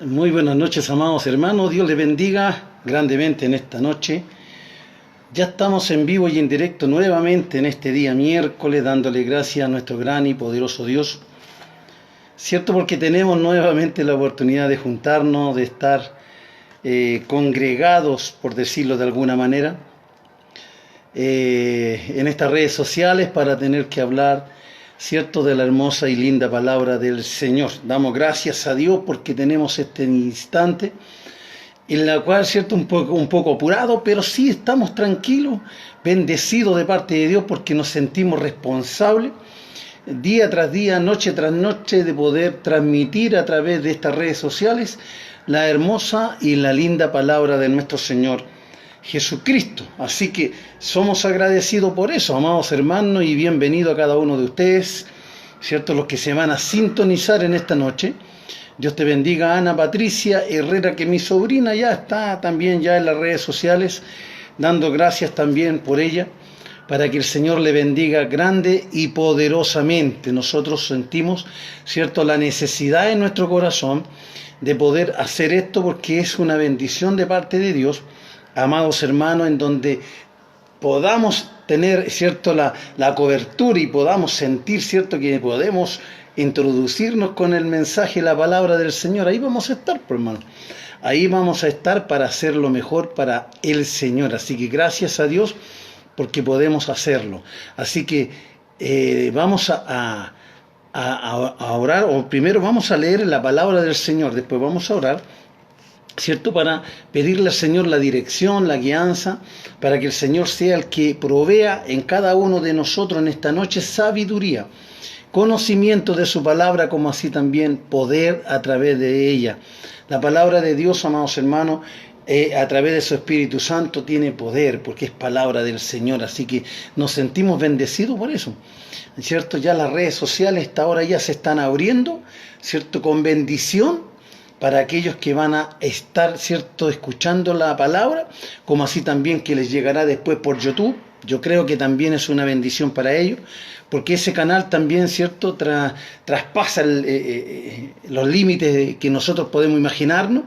Muy buenas noches, amados hermanos. Dios les bendiga grandemente en esta noche. Ya estamos en vivo y en directo nuevamente en este día miércoles, dándole gracias a nuestro gran y poderoso Dios. Cierto, porque tenemos nuevamente la oportunidad de juntarnos, de estar congregados, por decirlo de alguna manera, en estas redes sociales para tener que hablar, cierto, de la hermosa y linda palabra del Señor. Damos gracias a Dios porque tenemos este instante en la cual, cierto, un poco apurado, pero sí estamos tranquilos, bendecidos de parte de Dios porque nos sentimos responsables día tras día, noche tras noche, de poder transmitir a través de estas redes sociales la hermosa y la linda palabra de nuestro Señor Jesucristo. Así que somos agradecidos por eso, amados hermanos, y bienvenido a cada uno de ustedes, cierto, los que se van a sintonizar en esta noche. Dios te bendiga, Ana Patricia Herrera, que mi sobrina ya está también ya en las redes sociales, dando gracias también por ella, para que el Señor le bendiga grande y poderosamente. Nosotros sentimos, cierto, la necesidad en nuestro corazón de poder hacer esto porque es una bendición de parte de Dios, amados hermanos, en donde podamos tener, cierto, la cobertura y podamos sentir, cierto, que podemos introducirnos con el mensaje, la palabra del Señor. Ahí vamos a estar, pues, hermano. Ahí vamos a estar para hacer lo mejor para el Señor. Así que gracias a Dios porque podemos hacerlo. Así que vamos a orar, o primero vamos a leer la palabra del Señor, después vamos a orar, ¿cierto? Para pedirle al Señor la dirección, la guianza, para que el Señor sea el que provea en cada uno de nosotros en esta noche sabiduría, conocimiento de su palabra, como así también poder a través de ella. La palabra de Dios, amados hermanos, a través de su Espíritu Santo tiene poder, porque es palabra del Señor, así que nos sentimos bendecidos por eso, ¿cierto? Ya las redes sociales esta hora ya se están abriendo, ¿cierto? Con bendición para aquellos que van a estar, ¿cierto?, escuchando la palabra, como así también que les llegará después por YouTube. Yo creo que también es una bendición para ellos, porque ese canal también, ¿cierto?, traspasa los límites que nosotros podemos imaginarnos,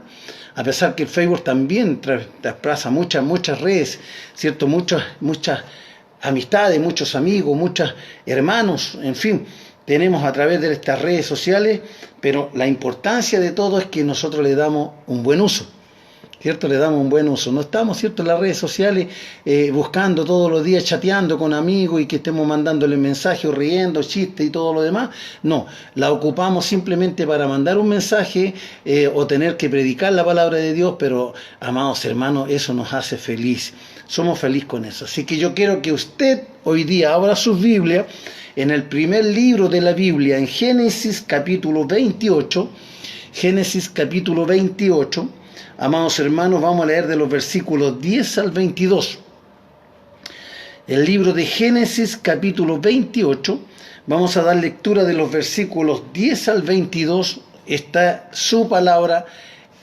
a pesar que el Facebook también traspasa muchas redes, ¿cierto?, muchas amistades, muchos amigos, muchos hermanos, en fin, tenemos a través de estas redes sociales, pero la importancia de todo es que nosotros le damos un buen uso, ¿cierto? Le damos un buen uso. No estamos, ¿cierto?, en las redes sociales buscando todos los días, chateando con amigos y que estemos mandándole mensajes o riendo, chistes y todo lo demás. No, la ocupamos simplemente para mandar un mensaje o tener que predicar la palabra de Dios, pero, amados hermanos, eso nos hace feliz. Somos felices con eso. Así que yo quiero que usted hoy día abra sus Biblias en el primer libro de la Biblia, en Génesis capítulo 28, Génesis capítulo 28, amados hermanos, vamos a leer de los versículos 10 al 22. El libro de Génesis capítulo 28, vamos a dar lectura de los versículos 10 al 22, está su palabra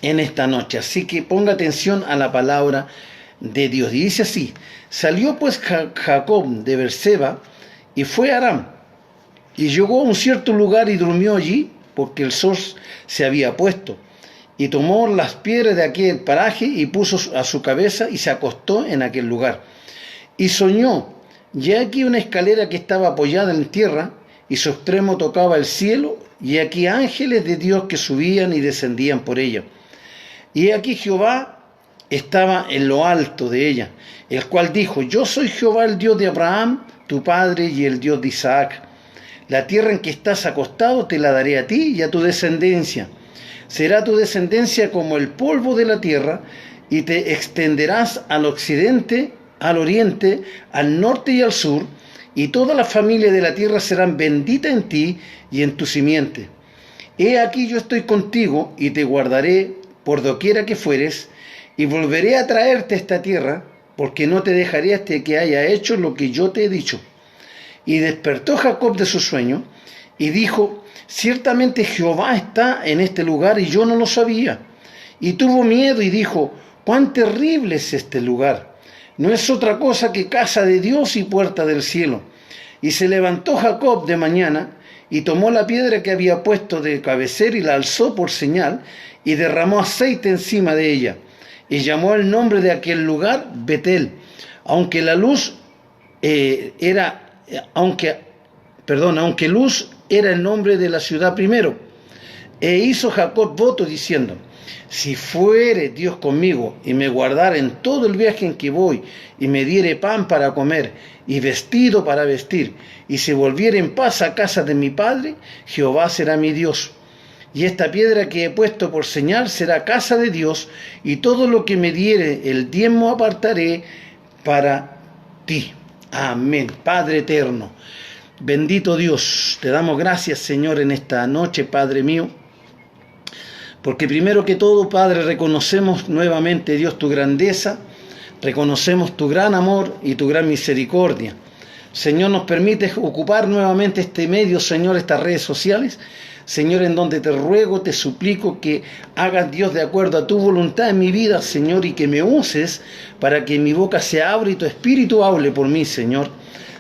en esta noche. Así que ponga atención a la palabra de Dios. Y dice así: salió pues Jacob de Beerseba y fue a Aram, y llegó a un cierto lugar y durmió allí, porque el sol se había puesto. Y tomó las piedras de aquel paraje y puso a su cabeza y se acostó en aquel lugar. Y soñó, y aquí una escalera que estaba apoyada en tierra, y su extremo tocaba el cielo, y aquí ángeles de Dios que subían y descendían por ella. Y aquí Jehová estaba en lo alto de ella, el cual dijo: yo soy Jehová, el Dios de Abraham, tu padre, y el Dios de Isaac. La tierra en que estás acostado te la daré a ti y a tu descendencia. Será tu descendencia como el polvo de la tierra, y te extenderás al occidente, al oriente, al norte y al sur, y toda la familia de la tierra serán benditas en ti y en tu simiente. He aquí yo estoy contigo, y te guardaré por doquiera que fueres, y volveré a traerte a esta tierra, porque no te dejaré hasta que haya hecho lo que yo te he dicho. Y despertó Jacob de su sueño, y dijo: ciertamente Jehová está en este lugar, y yo no lo sabía. Y tuvo miedo y dijo: cuán terrible es este lugar. No es otra cosa que casa de Dios y puerta del cielo. Y se levantó Jacob de mañana, y tomó la piedra que había puesto de cabecera y la alzó por señal, y derramó aceite encima de ella, y llamó el nombre de aquel lugar Betel, aunque luz era el nombre de la ciudad primero. E hizo Jacob voto diciendo: si fuere Dios conmigo y me guardare en todo el viaje en que voy, y me diere pan para comer y vestido para vestir, y si volviere en paz a casa de mi padre, Jehová será mi Dios. Y esta piedra que he puesto por señal será casa de Dios, y todo lo que me diere el diezmo apartaré para ti. Amén. Padre eterno, bendito Dios, te damos gracias, Señor, en esta noche, Padre mío, porque primero que todo, Padre, reconocemos nuevamente, Dios, tu grandeza, reconocemos tu gran amor y tu gran misericordia. Señor, nos permites ocupar nuevamente este medio, Señor, estas redes sociales, Señor, en donde te ruego, te suplico que hagas, Dios, de acuerdo a tu voluntad en mi vida, Señor, y que me uses para que mi boca se abra y tu espíritu hable por mí, Señor.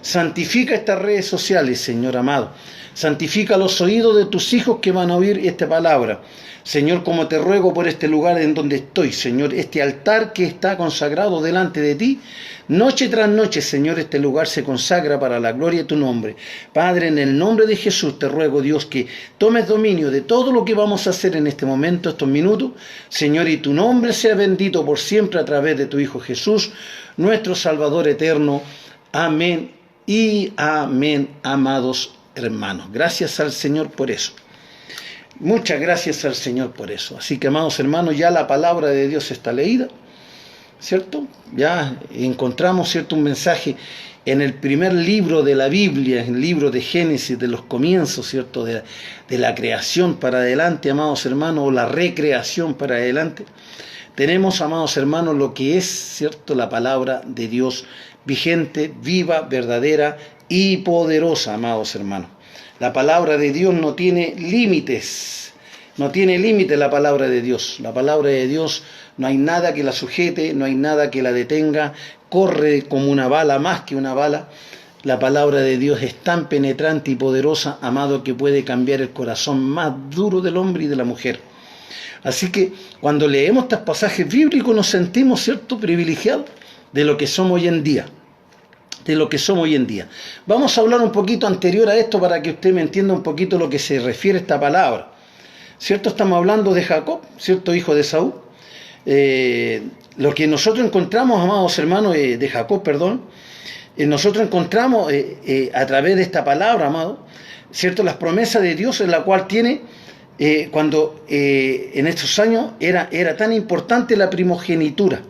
Santifica estas redes sociales, Señor amado. Santifica los oídos de tus hijos que van a oír esta palabra. Señor, como te ruego por este lugar en donde estoy, Señor, este altar que está consagrado delante de ti, noche tras noche, Señor, este lugar se consagra para la gloria de tu nombre. Padre, en el nombre de Jesús te ruego, Dios, que tomes dominio de todo lo que vamos a hacer en este momento, estos minutos, Señor, y tu nombre sea bendito por siempre a través de tu Hijo Jesús, nuestro Salvador eterno. Amén y amén, amados hermanos. Gracias al Señor por eso. Muchas gracias al Señor por eso. Así que, amados hermanos, ya la palabra de Dios está leída, ¿cierto? Ya encontramos, ¿cierto?, un mensaje en el primer libro de la Biblia, el libro de Génesis, de los comienzos, ¿cierto?, de la creación para adelante, amados hermanos, o la recreación para adelante. Tenemos, amados hermanos, lo que es, ¿cierto?, la palabra de Dios vigente, viva, verdadera y poderosa, amados hermanos. La palabra de Dios no tiene límites, no tiene límite la palabra de Dios. La palabra de Dios no hay nada que la sujete, no hay nada que la detenga, corre como una bala, más que una bala. La palabra de Dios es tan penetrante y poderosa, amado, que puede cambiar el corazón más duro del hombre y de la mujer. Así que cuando leemos estos pasajes bíblicos nos sentimos, ¿cierto?, privilegiados de lo que somos hoy en día. De lo que somos hoy en día. Vamos a hablar un poquito anterior a esto para que usted me entienda un poquito lo que se refiere a esta palabra. ¿Cierto? Estamos hablando de Jacob, ¿cierto?, hijo de Esaú. Lo que nosotros encontramos, amados hermanos, de Jacob, nosotros encontramos a través de esta palabra, amado, ¿cierto?, las promesas de Dios, en la cual tiene, cuando en estos años era tan importante la primogenitura.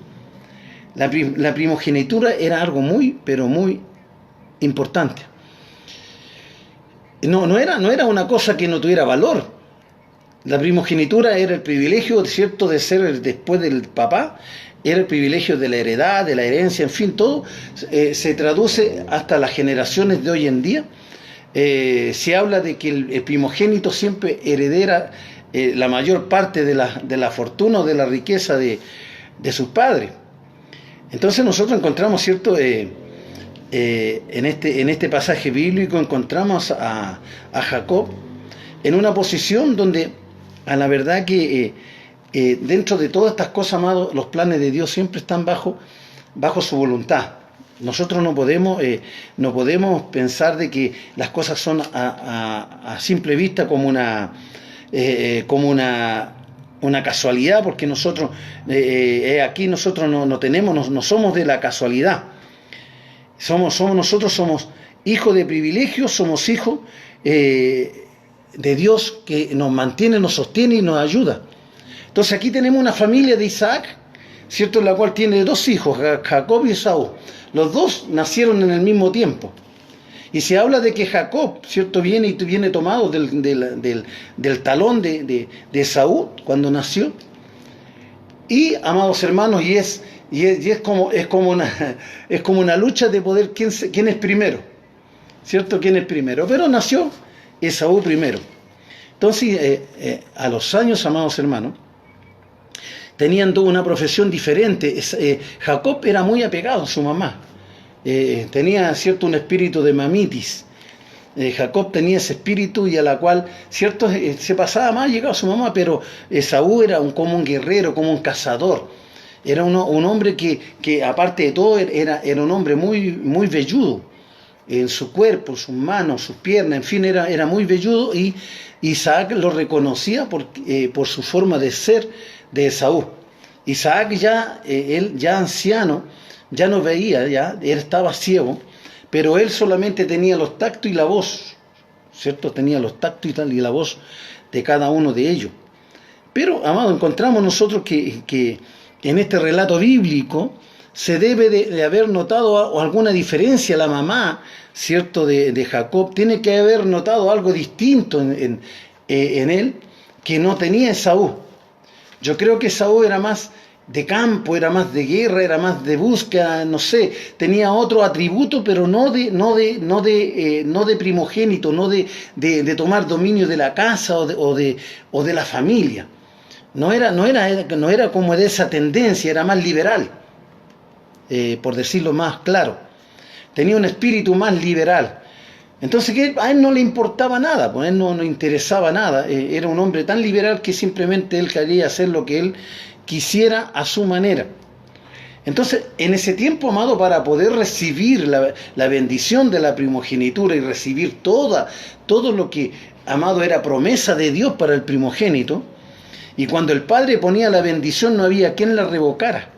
La primogenitura era algo muy, pero muy importante. No era una cosa que no tuviera valor. La primogenitura era el privilegio, ¿cierto?, de ser después del papá, era el privilegio de la heredad, de la herencia, en fin, todo se traduce hasta las generaciones de hoy en día. Se habla de que el primogénito siempre heredera la mayor parte de la fortuna o de la riqueza de sus padres. Entonces nosotros encontramos, ¿cierto?, en este pasaje bíblico encontramos a Jacob en una posición donde, a la verdad que dentro de todas estas cosas, amados, los planes de Dios siempre están bajo su voluntad. Nosotros no podemos pensar de que las cosas son a simple vista como una casualidad, porque nosotros aquí nosotros no somos de la casualidad. Nosotros somos hijos de privilegio, somos hijos de Dios que nos mantiene, nos sostiene y nos ayuda. Entonces aquí tenemos una familia de Isaac, ¿cierto?, en la cual tiene dos hijos, Jacob y Esaú. Los dos nacieron en el mismo tiempo. Y se habla de que Jacob, ¿cierto?, viene tomado del talón de Esaú cuando nació. Y, amados hermanos, es como una lucha de poder quién es primero, ¿cierto?, quién es primero. Pero nació Esaú primero. Entonces, a los años, amados hermanos, tenían una profesión diferente. Jacob era muy apegado a su mamá. Tenía, ¿cierto?, un espíritu de mamitis. Jacob tenía ese espíritu y a la cual, cierto, se pasaba más, llegaba a su mamá, pero Esaú era como un guerrero, como un cazador. Era un hombre que aparte de todo era un hombre muy velludo en su cuerpo, sus manos, sus piernas, en fin, era muy velludo, y Isaac lo reconocía por su forma de ser de Esaú. Isaac él ya anciano, ya no veía, él estaba ciego, pero él solamente tenía los tactos y la voz, ¿cierto? Tenía los tactos y la voz de cada uno de ellos. Pero, amado, encontramos nosotros que en este relato bíblico se debe de haber notado alguna diferencia. La mamá, ¿cierto?, de Jacob tiene que haber notado algo distinto en él que no tenía Esaú. Yo creo que Esaú era más de campo, era más de guerra, era más de búsqueda, no sé, tenía otro atributo, pero no de primogénito, no de tomar dominio de la casa o de la familia. No era como de esa tendencia, era más liberal, por decirlo más claro. Tenía un espíritu más liberal. Entonces a él no le importaba nada, pues a él no le interesaba nada. Era un hombre tan liberal que simplemente él quería hacer lo que él quisiera a su manera. Entonces, en ese tiempo, amado, para poder recibir la bendición de la primogenitura y recibir todo lo que, amado, era promesa de Dios para el primogénito, y cuando el padre ponía la bendición no había quien la revocara.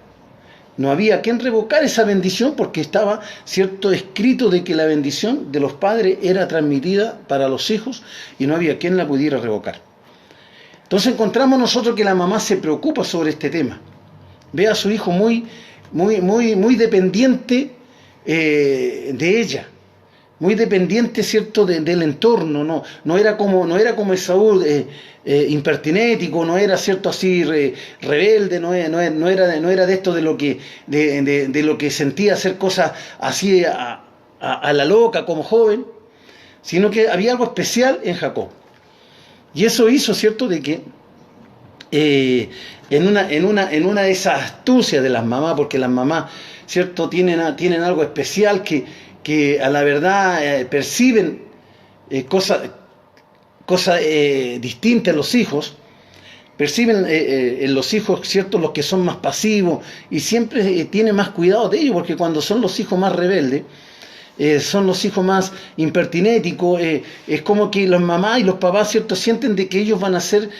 No había quien revocar esa bendición porque estaba, cierto, escrito de que la bendición de los padres era transmitida para los hijos y no había quien la pudiera revocar. Entonces encontramos nosotros que la mamá se preocupa sobre este tema. Ve a su hijo muy dependiente de ella, muy dependiente, cierto, del entorno. No era como Esaú, impertinético, no era, cierto, así rebelde, no era de esto de lo que sentía hacer cosas así a la loca como joven, sino que había algo especial en Jacob. Y eso hizo, cierto, de que en una de esas astucias de las mamás, porque las mamás, cierto, tienen algo especial que a la verdad perciben cosas distintas en los hijos, perciben en los hijos, cierto, los que son más pasivos, y siempre tienen más cuidado de ellos, porque cuando son los hijos más rebeldes, son los hijos más impertinéticos, es como que las mamás y los papás, cierto, sienten de que ellos van a ser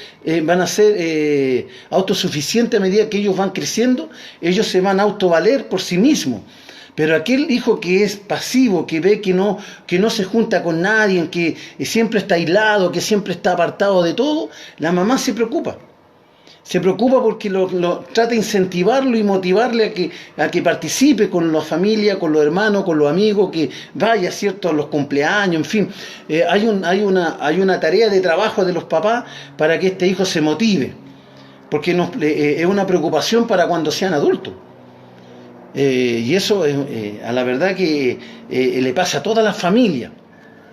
autosuficientes a medida que ellos van creciendo, ellos se van a autovaler por sí mismos. Pero aquel hijo que es pasivo, que ve que no se junta con nadie, que siempre está aislado, que siempre está apartado de todo, la mamá se preocupa. Se preocupa porque lo trata de incentivarlo y motivarle a que participe con la familia, con los hermanos, con los amigos, que vaya, cierto, a los cumpleaños, en fin. Hay una tarea de trabajo de los papás para que este hijo se motive, porque es una preocupación para cuando sean adultos. Y eso a la verdad que le pasa a toda la familia.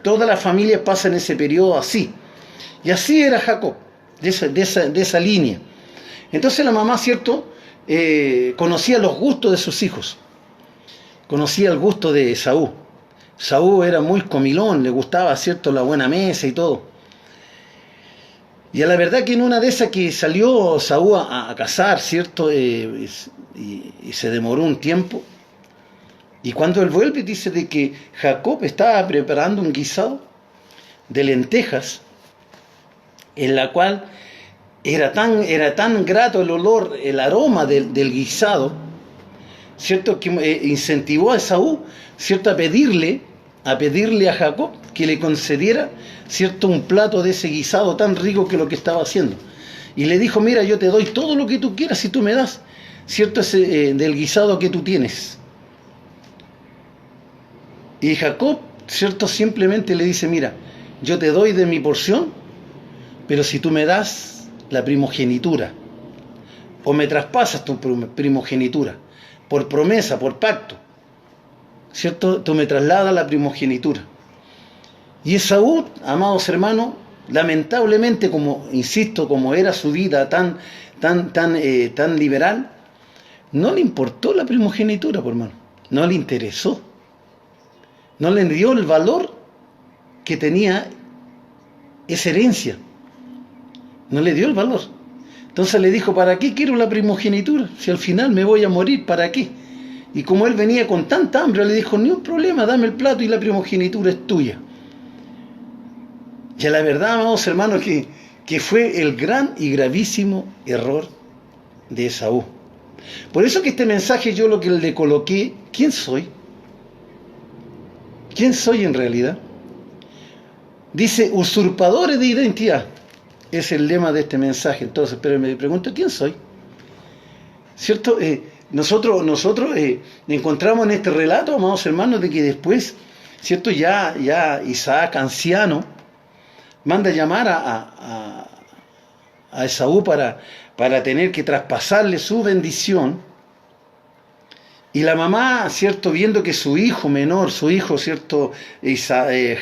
Todas las familias pasan ese periodo así. Y así era Jacob, de esa línea. Entonces la mamá, cierto, conocía los gustos de sus hijos. Conocía el gusto de Esaú. Esaú era muy comilón, le gustaba, cierto, la buena mesa y todo. Y a la verdad que en una de esas que salió Esaú a cazar, cierto, y se demoró un tiempo. Y cuando él vuelve dice de que Jacob estaba preparando un guisado de lentejas, en la cual era tan grato el olor, el aroma del guisado, cierto, que incentivó a Esaú, cierto, a pedirle a Jacob que le concediera, cierto, un plato de ese guisado tan rico que lo que estaba haciendo. Y le dijo: mira, yo te doy todo lo que tú quieras si tú me das, cierto, ese del guisado que tú tienes. Y Jacob, cierto, simplemente le dice: mira, yo te doy de mi porción, pero si tú me das la primogenitura, o me traspasas tu primogenitura, por promesa, por pacto, ¿cierto? Tú me trasladas la primogenitura. Y Esaú, amados hermanos, lamentablemente, como era su vida tan liberal, no le importó la primogenitura, por hermano, no le interesó, no le dio el valor que tenía esa herencia. No le dio el valor. Entonces le dijo, ¿para qué quiero la primogenitura? Si al final me voy a morir, ¿para qué? Y como él venía con tanta hambre, le dijo, ni un problema, dame el plato y la primogenitura es tuya. Y la verdad, amados hermanos, que fue el gran y gravísimo error de Esaú. Por eso que este mensaje yo lo que le coloqué, ¿quién soy? ¿Quién soy en realidad? Dice, usurpadores de identidad. Es el lema de este mensaje. Entonces, pero me pregunto, ¿quién soy? ¿Cierto? Nosotros encontramos en este relato, amados hermanos, de que después, ¿cierto? Ya Isaac, anciano, manda llamar a Esaú para tener que traspasarle su bendición. Y la mamá, ¿cierto? Viendo que su hijo menor, su hijo, ¿cierto?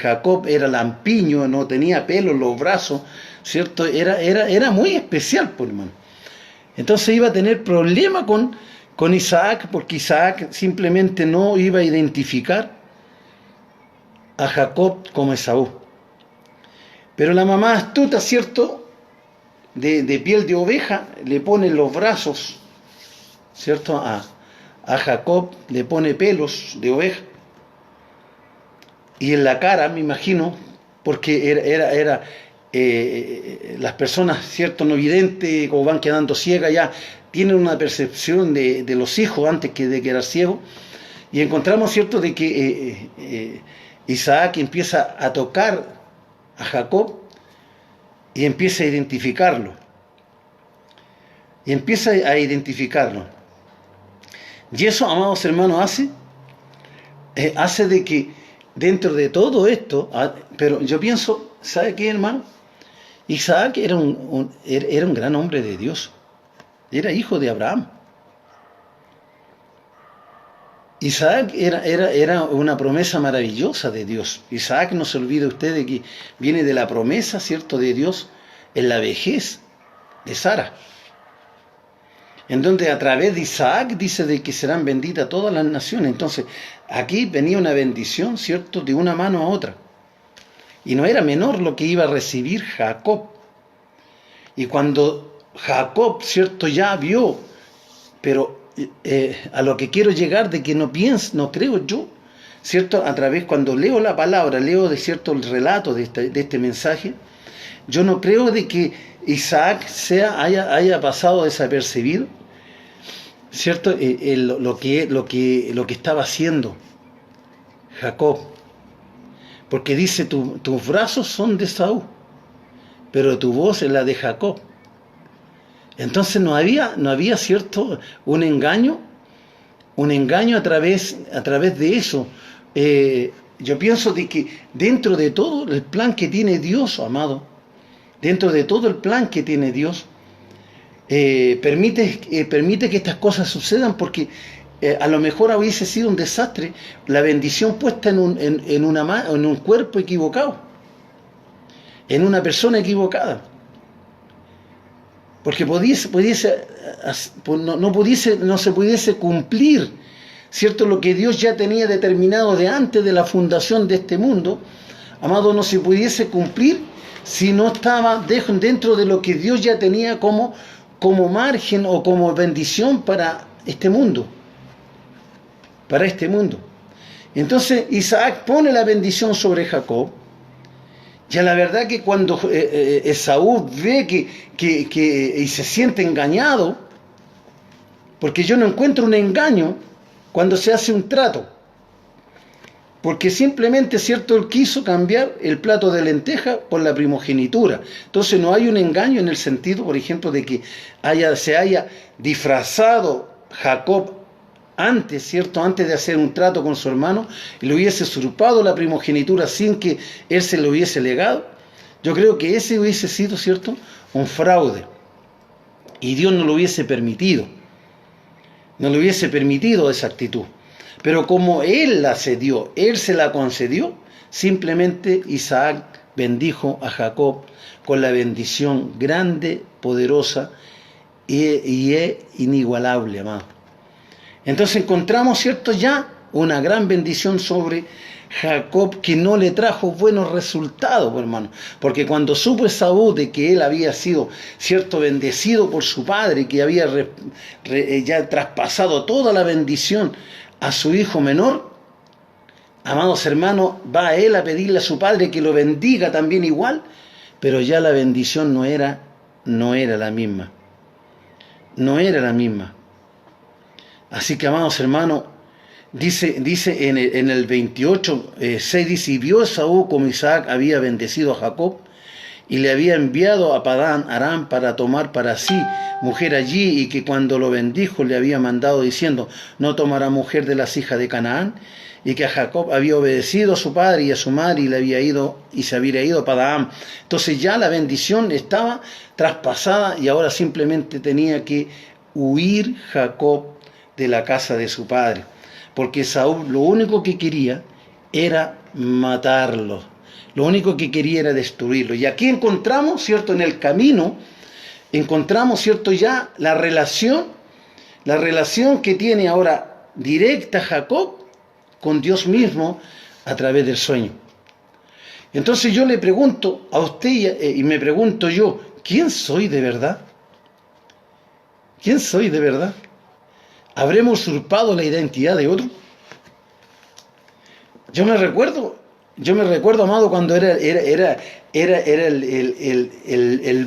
Jacob era lampiño, no tenía pelo en los brazos, ¿cierto? Era muy especial, por hermano. Entonces iba a tener problema con Isaac, porque Isaac simplemente no iba a identificar a Jacob como Esaú. Pero la mamá astuta, ¿cierto? De piel de oveja, le pone los brazos, ¿cierto? A Jacob le pone pelos de oveja. Y en la cara, me imagino, porque las personas, ¿cierto? No videntes, como van quedando ciegas ya, tienen una percepción de los hijos antes que de quedar ciego. Y encontramos, ¿cierto?, de que Isaac empieza a tocar a Jacob y empieza a identificarlo. Y eso, amados hermanos, hace de que dentro de todo esto, pero yo pienso, ¿sabe qué, hermano? Isaac era un gran hombre de Dios. Era hijo de Abraham. Isaac era una promesa maravillosa de Dios. Isaac, no se olvide usted de que viene de la promesa, ¿cierto?, de Dios en la vejez de Sara. En donde a través de Isaac dice de que serán benditas todas las naciones. Entonces, aquí venía una bendición, ¿cierto?, de una mano a otra. Y no era menor lo que iba a recibir Jacob. Y cuando Jacob, ¿cierto?, ya vio, pero a lo que quiero llegar de que no creo yo, ¿cierto?, a través, cuando leo la palabra, leo de cierto el relato de este mensaje, yo no creo de que Isaac haya pasado desapercibido, ¿cierto?, lo que estaba haciendo Jacob. Porque dice, tus brazos son de Esaú, pero tu voz es la de Jacob. Entonces no había cierto un engaño a través de eso. Yo pienso de que dentro de todo el plan que tiene Dios, amado, dentro de todo el plan que tiene Dios, permite que estas cosas sucedan, porque a lo mejor hubiese sido un desastre la bendición puesta en un cuerpo equivocado, en una persona equivocada. Porque no se pudiese cumplir, ¿cierto?, lo que Dios ya tenía determinado de antes de la fundación de este mundo, amado, no se pudiese cumplir si no estaba dentro de lo que Dios ya tenía como margen o como bendición para este mundo. Entonces Isaac pone la bendición sobre Jacob. Ya la verdad que cuando Esaú ve y se siente engañado, porque yo no encuentro un engaño cuando se hace un trato, porque simplemente, ¿cierto?, él quiso cambiar el plato de lenteja por la primogenitura. Entonces no hay un engaño en el sentido, por ejemplo, de que se haya disfrazado Jacob antes, ¿cierto?, antes de hacer un trato con su hermano, y le hubiese usurpado la primogenitura sin que él se lo hubiese legado. Yo creo que ese hubiese sido, ¿cierto?, un fraude. Y Dios no lo hubiese permitido. No le hubiese permitido esa actitud. Pero como Él la cedió, Él se la concedió, simplemente Isaac bendijo a Jacob con la bendición grande, poderosa y inigualable, amado. Entonces encontramos, ¿cierto?, ya una gran bendición sobre Jacob que no le trajo buenos resultados, hermano, porque cuando supo Esaú de que él había sido, cierto, bendecido por su padre, que había ya traspasado toda la bendición a su hijo menor, amados hermanos, va a él a pedirle a su padre que lo bendiga también igual, pero ya la bendición no era la misma. No era la misma. Así que, amados hermanos, dice en el 28, 6, dice, y vio Esaú como Isaac había bendecido a Jacob, y le había enviado a Padán Aram para tomar para sí mujer allí, y que cuando lo bendijo le había mandado diciendo, no tomará mujer de las hijas de Canaán, y que a Jacob había obedecido a su padre y a su madre, y se había ido a Padán. Entonces ya la bendición estaba traspasada, y ahora simplemente tenía que huir Jacob de la casa de su padre, porque Saúl lo único que quería era matarlo, lo único que quería era destruirlo. Y aquí encontramos, cierto, en el camino, encontramos, cierto, ya la relación que tiene ahora directa Jacob con Dios mismo a través del sueño. Entonces yo le pregunto a usted y me pregunto yo, ¿quién soy de verdad? ¿Quién soy de verdad? ¿Habremos usurpado la identidad de otro? Yo me recuerdo, amado, cuando era el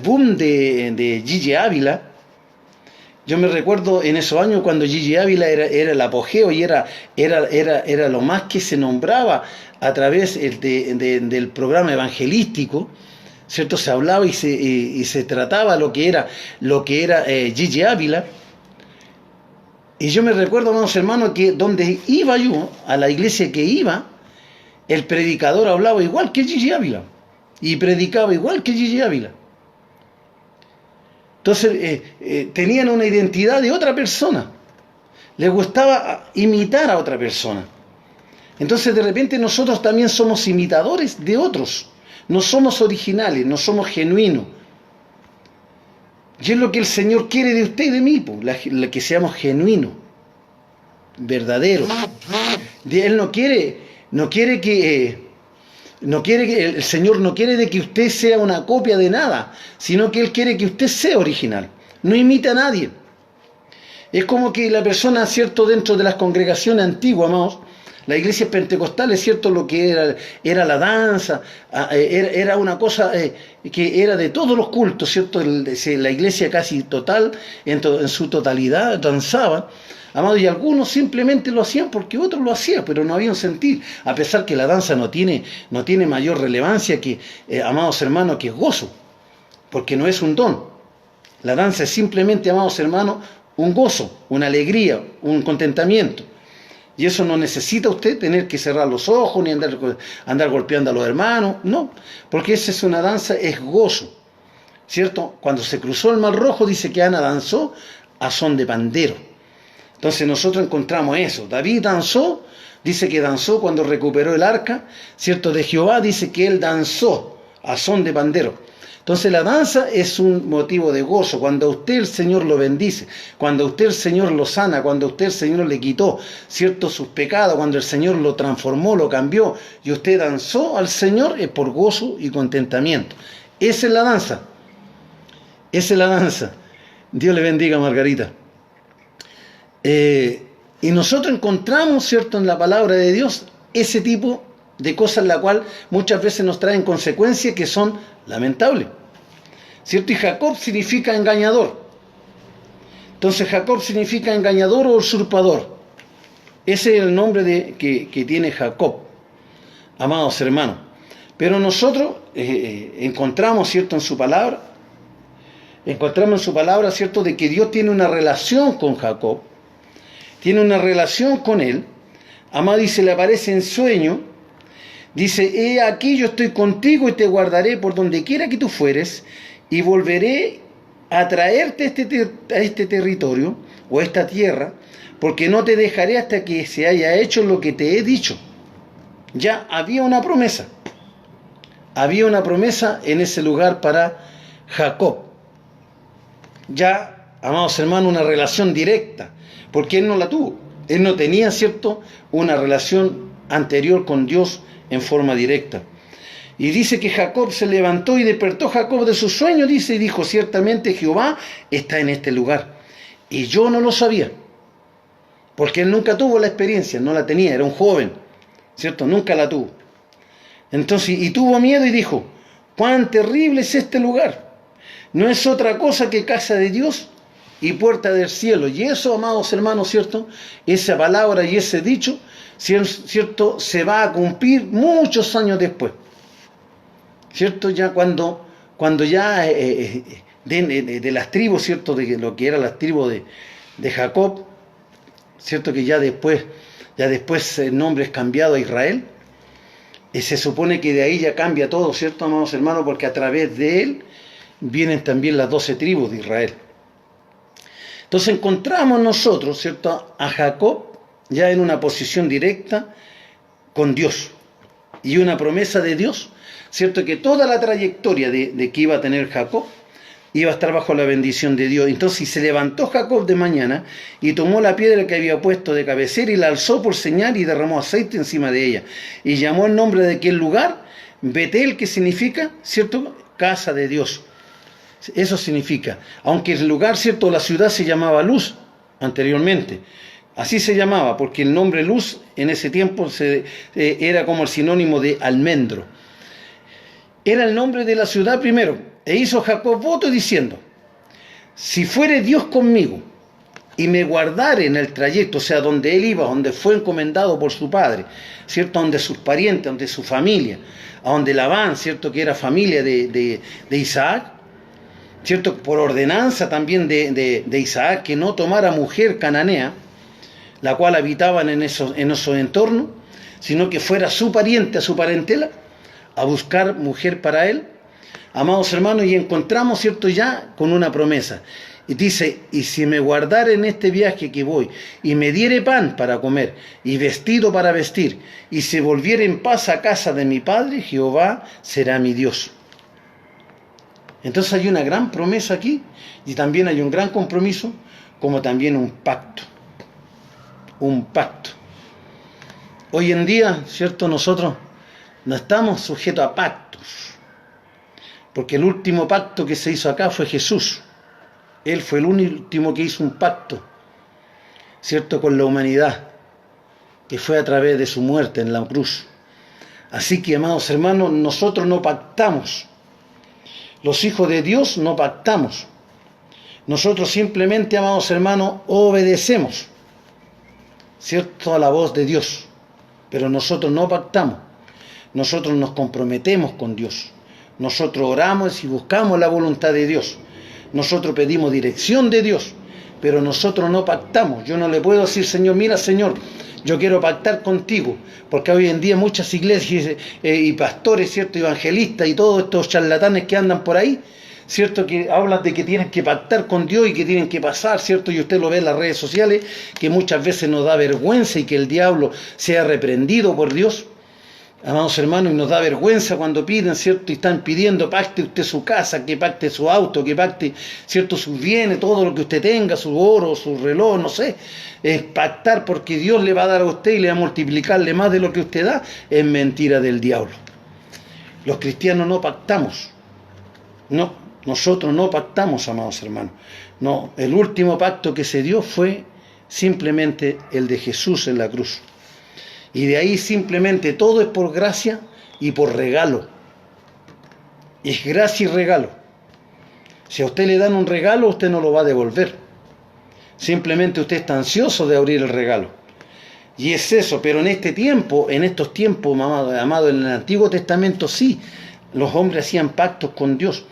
boom de Gigi Ávila. Yo me recuerdo en esos años cuando Gigi Ávila era el apogeo y era lo más que se nombraba a través del programa evangelístico, ¿cierto? Se hablaba y se trataba lo que era Gigi Ávila. Y yo me recuerdo, amados hermanos, que donde iba yo, a la iglesia que iba, el predicador hablaba igual que Gigi Ávila y predicaba igual que Gigi Ávila. Entonces tenían una identidad de otra persona, les gustaba imitar a otra persona. Entonces de repente nosotros también somos imitadores de otros, no somos originales, no somos genuinos. Y es lo que el Señor quiere de usted y de mí, que seamos genuinos, verdaderos. Él no quiere que el Señor no quiere de que usted sea una copia de nada, sino que Él quiere que usted sea original, no imita a nadie. Es como que la persona, cierto, dentro de las congregaciones antiguas, amados, las iglesias pentecostales, cierto, lo que era la danza, era una cosa que era de todos los cultos, cierto, la iglesia casi total, en su totalidad, danzaba, amado, y algunos simplemente lo hacían porque otros lo hacían, pero no había un sentir, a pesar que la danza no tiene mayor relevancia que, amados hermanos, que es gozo, porque no es un don. La danza es simplemente, amados hermanos, un gozo, una alegría, un contentamiento. Y eso no necesita usted tener que cerrar los ojos ni andar golpeando a los hermanos, no, porque esa es una danza, es gozo, ¿cierto? Cuando se cruzó el Mar Rojo dice que Ana danzó a son de pandero. Entonces nosotros encontramos eso. David danzó, dice que danzó cuando recuperó el arca, ¿cierto? De Jehová, dice que él danzó a son de pandero. Entonces la danza es un motivo de gozo. Cuando a usted el Señor lo bendice, cuando a usted el Señor lo sana, cuando a usted el Señor le quitó, ¿cierto?, sus pecados, cuando el Señor lo transformó, lo cambió, y usted danzó al Señor, es por gozo y contentamiento. Esa es la danza. Esa es la danza. Dios le bendiga, Margarita. Y nosotros encontramos, ¿cierto?, en la palabra de Dios ese tipo de cosas, la cual muchas veces nos traen consecuencias que son lamentables, ¿cierto? Y Jacob significa engañador. Entonces Jacob significa engañador o usurpador. Ese es el nombre que tiene Jacob, amados hermanos. Pero nosotros encontramos, ¿cierto?, en su palabra, ¿cierto?, de que Dios tiene una relación con Jacob, tiene una relación con él. Amado, y se le aparece en sueño. Dice, he aquí yo estoy contigo y te guardaré por donde quiera que tú fueres, y volveré a traerte a este territorio o a esta tierra, porque no te dejaré hasta que se haya hecho lo que te he dicho. Ya había una promesa. Había una promesa en ese lugar para Jacob. Ya, amados hermanos, una relación directa, porque él no la tuvo. Él no tenía, ¿cierto?, una relación anterior con Dios en forma directa. Y dice que Jacob se levantó y despertó Jacob de su sueño, dice, y dijo, ciertamente Jehová está en este lugar. Y yo no lo sabía, porque él nunca tuvo la experiencia, no la tenía, era un joven, ¿cierto? Nunca la tuvo. Entonces, y tuvo miedo y dijo, cuán terrible es este lugar. No es otra cosa que casa de Dios y puerta del cielo. Y eso, amados hermanos, ¿cierto? Esa palabra y ese dicho, ¿cierto? Se va a cumplir muchos años después. ¿Cierto? Ya cuando ya de las tribus, ¿cierto? De lo que eran las tribus de Jacob, ¿cierto? Que ya después el nombre es cambiado a Israel. Se supone que de ahí ya cambia todo, ¿cierto, amados hermanos? Porque a través de él vienen también las 12 tribus de Israel. Entonces encontramos nosotros, ¿cierto? A Jacob ya en una posición directa con Dios. Y una promesa de Dios, ¿cierto? Que toda la trayectoria de que iba a tener Jacob iba a estar bajo la bendición de Dios. Entonces se levantó Jacob de mañana y tomó la piedra que había puesto de cabecera y la alzó por señal y derramó aceite encima de ella. Y llamó el nombre de aquel lugar Betel, que significa, ¿cierto? Casa de Dios. Eso significa. Aunque el lugar, ¿cierto? La ciudad se llamaba Luz anteriormente. Así se llamaba, porque el nombre Luz en ese tiempo era como el sinónimo de almendro. Era el nombre de la ciudad primero. E hizo Jacob voto diciendo, si fuere Dios conmigo y me guardare en el trayecto, o sea, donde él iba, donde fue encomendado por su padre, ¿cierto? Donde sus parientes, donde su familia, a donde Labán, ¿cierto? Que era familia de Isaac, ¿cierto? Por ordenanza también de Isaac, que no tomara mujer cananea, la cual habitaban en esos entornos, sino que fuera su pariente, a su parentela, a buscar mujer para él. Amados hermanos, y encontramos, ¿cierto? Ya con una promesa. Y dice, y si me guardare en este viaje que voy, y me diere pan para comer, y vestido para vestir, y se volviere en paz a casa de mi padre, Jehová será mi Dios. Entonces hay una gran promesa aquí, y también hay un gran compromiso, como también un pacto. Un pacto. Hoy en día, ¿cierto? Nosotros no estamos sujetos a pactos, porque el último pacto que se hizo acá fue Jesús. Él fue el último que hizo un pacto, ¿cierto? Con la humanidad, que fue a través de su muerte en la cruz. Así que, amados hermanos, nosotros no pactamos. Los hijos de Dios no pactamos. Nosotros simplemente, amados hermanos, obedecemos, ¿cierto? A la voz de Dios. Pero nosotros no pactamos. Nosotros nos comprometemos con Dios. Nosotros oramos y buscamos la voluntad de Dios. Nosotros pedimos dirección de Dios, pero nosotros no pactamos. Yo no le puedo decir, Señor, mira, Señor, yo quiero pactar contigo, porque hoy en día muchas iglesias y pastores, ¿cierto? Evangelistas y todos estos charlatanes que andan por ahí, ¿cierto? Que hablan de que tienen que pactar con Dios y que tienen que pasar, ¿cierto? Y usted lo ve en las redes sociales, que muchas veces nos da vergüenza y que el diablo sea reprendido por Dios. Amados hermanos, y nos da vergüenza cuando piden, ¿cierto? Y están pidiendo, pacte usted su casa, que pacte su auto, que pacte, ¿cierto? Sus bienes, todo lo que usted tenga, su oro, su reloj, no sé. Es pactar porque Dios le va a dar a usted y le va a multiplicarle más de lo que usted da. Es mentira del diablo. Los cristianos no pactamos. No, nosotros no pactamos, amados hermanos. No, el último pacto que se dio fue simplemente el de Jesús en la cruz. Y de ahí simplemente todo es por gracia y por regalo. Es gracia y regalo. Si a usted le dan un regalo, usted no lo va a devolver. Simplemente usted está ansioso de abrir el regalo. Y es eso, pero en este tiempo, en estos tiempos, amado, en el Antiguo Testamento sí, los hombres hacían pactos con Dios,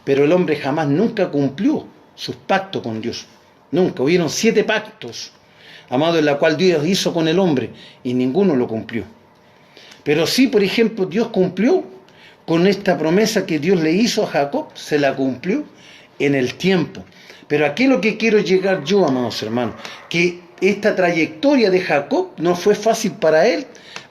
pero el hombre jamás nunca cumplió sus pactos con Dios. Nunca. Hubieron 7 pactos, amado, en la cual Dios hizo con el hombre, y ninguno lo cumplió. Pero sí, por ejemplo, Dios cumplió con esta promesa que Dios le hizo a Jacob, se la cumplió en el tiempo. Pero aquí lo que quiero llegar yo, amados hermanos, que esta trayectoria de Jacob no fue fácil para él,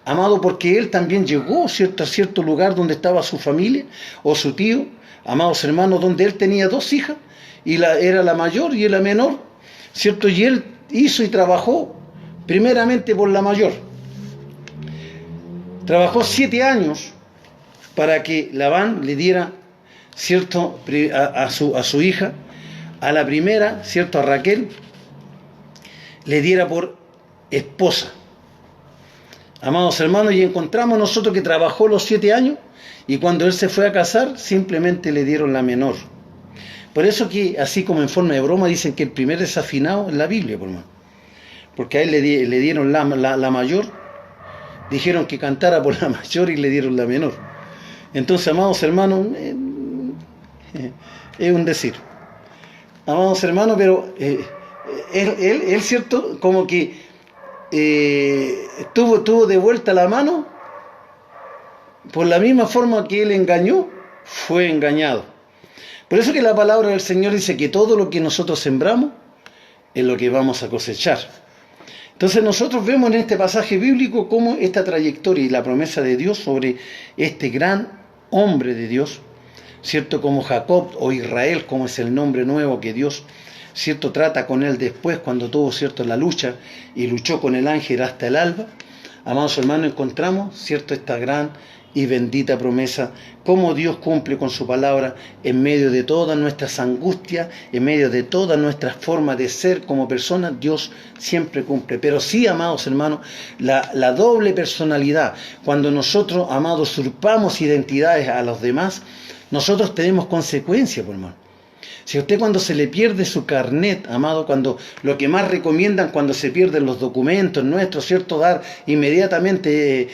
amado, porque él también llegó, ¿cierto?, a cierto lugar donde estaba su familia o su tío, amados hermanos, donde él tenía 2 hijas, y era la mayor y la menor, ¿cierto? Y él hizo y trabajó primeramente por la mayor. trabajó 7 años para que Labán le diera, ¿cierto?, a su hija, a la primera, ¿cierto?, a Raquel, le diera por esposa. Amados hermanos, y encontramos nosotros que trabajó los 7 años y cuando él se fue a casar, simplemente le dieron la menor. Por eso que, así como en forma de broma, dicen que el primer desafinado es la Biblia, por más. Porque a él le dieron la mayor, dijeron que cantara por la mayor y le dieron la menor. Entonces, amados hermanos, es un decir. Amados hermanos, pero él, cierto, como que tuvo de vuelta la mano, por la misma forma que él engañó, fue engañado. Por eso que la palabra del Señor dice que todo lo que nosotros sembramos es lo que vamos a cosechar. Entonces nosotros vemos en este pasaje bíblico cómo esta trayectoria y la promesa de Dios sobre este gran hombre de Dios, ¿cierto?, como Jacob o Israel, como es el nombre nuevo que Dios, ¿cierto?, trata con él después cuando tuvo, ¿cierto?, la lucha y luchó con el ángel hasta el alba. Amados hermanos, encontramos, ¿cierto?, esta gran y bendita promesa, cómo Dios cumple con su palabra en medio de todas nuestras angustias, en medio de todas nuestras formas de ser como personas. Dios siempre cumple. Pero sí, amados hermanos, la doble personalidad, cuando nosotros, amados, usurpamos identidades a los demás, nosotros tenemos consecuencias, por hermano. Si a usted cuando se le pierde su carnet, amado, cuando lo que más recomiendan cuando se pierden los documentos nuestros, ¿cierto?, dar inmediatamente,